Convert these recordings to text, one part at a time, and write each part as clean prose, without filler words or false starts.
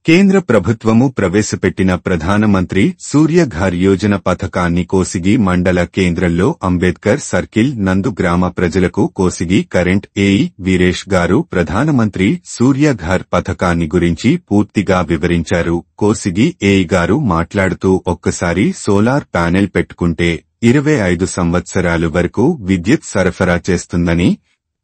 కేంద్ర ప్రభుత్వము ప్రవేశపెట్టిన ప్రధానమంత్రి సూర్య ఘర్ యోజన పథకాన్ని కోసిగి మండల కేంద్రంలో అంబేద్కర్ సర్కిల్ నందు గ్రామ ప్రజలకు కోసిగి కరెంట్ ఏఈ వీరేష్ గారు ప్రధానమంత్రి సూర్య ఘర్ పథకాన్ని గురించి పూర్తిగా వివరించారు. కోసిగి ఏఈ గారు మాట్లాడుతూ ఒక్కసారి సోలార్ ప్యానెల్ పెట్టుకుంటే 25 సంవత్సరాలు వరకు విద్యుత్ సరఫరా చేస్తుందని,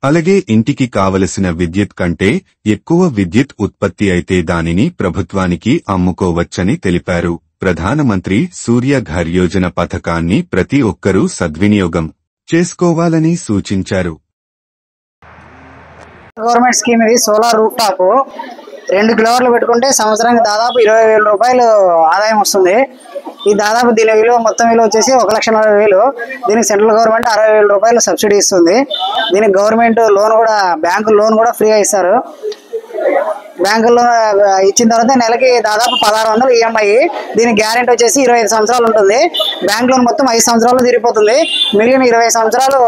అలాగే ఇంటికి కావలసిన విద్యుత్ కంటే ఎక్కువ విద్యుత్ ఉత్పత్తి అయితే దానిని ప్రభుత్వానికి అమ్ముకోవచ్చని తెలిపారు. ప్రధానమంత్రి సూర్య ఘర్ యోజన పథకాన్ని ప్రతి ఒక్కరూ సద్వినియోగం చేసుకోవాలని సూచించారు. గవర్నమెంట్ స్కీమ్ ఇది సోలార్ రూఫ్ టాప్ 2 కిలోవాట్లు పెట్టుకుంటే సంవత్సరానికి దాదాపు 20,000 రూపాయలు ఆదాయం వస్తుంది. ఈ దాదాపు దీని విలువ మొత్తం విలువ వచ్చేసి 1,40,000. దీనికి సెంట్రల్ గవర్నమెంట్ 60,000 రూపాయలు సబ్సిడీ ఇస్తుంది. దీనికి గవర్నమెంట్ లోన్ కూడా బ్యాంకు లోన్ కూడా ఫ్రీగా ఇస్తారు. బ్యాంకుల్లో ఇచ్చిన తర్వాత నెలకి దాదాపు 1,600 ఈఎంఐ. దీని గ్యారెంటీ వచ్చేసి 25 సంవత్సరాలు ఉంటుంది. బ్యాంక్ లోన్ మొత్తం 5 సంవత్సరాలు తిరిగిపోతుంది. మిగిలిన 20 సంవత్సరాలు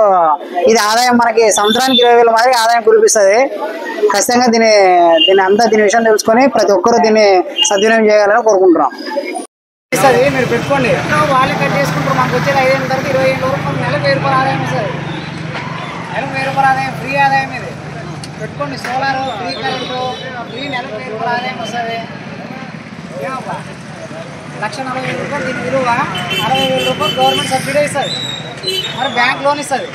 ఇది ఆదాయం మనకి సంవత్సరానికి 20,000 మాదిరి ఆదాయం కురిపిస్తుంది. ఖచ్చితంగా దీని విషయం తెలుసుకొని ప్రతి ఒక్కరూ దీన్ని సద్వినియోగం చేయాలని కోరుకుంటున్నాం. మీరు పెట్టుకోండి, వాళ్ళే కట్ చేసుకుంటారు. మాకు వచ్చేది 5,000 తర్వాత 20,000 వరకు నెలకు 1,000 రూపాయలు ఆదాయం వస్తుంది. నెలకు 1,000 రూపాయలు ఆదాయం, ఫ్రీ ఆదాయం ఇది. పెట్టుకోండి, సోలార్ ఫ్రీ కరెంటు ఫ్రీ, నెలకు 1,000 రూపాయలు ఆదాయం వస్తుంది. ఏమబ్బా 1,40,000 రూపాయలు దీని విలువ. 60,000 రూపాయలు గవర్నమెంట్ సబ్సిడీ ఇస్తుంది, మరి బ్యాంక్ లోన్ ఇస్తుంది.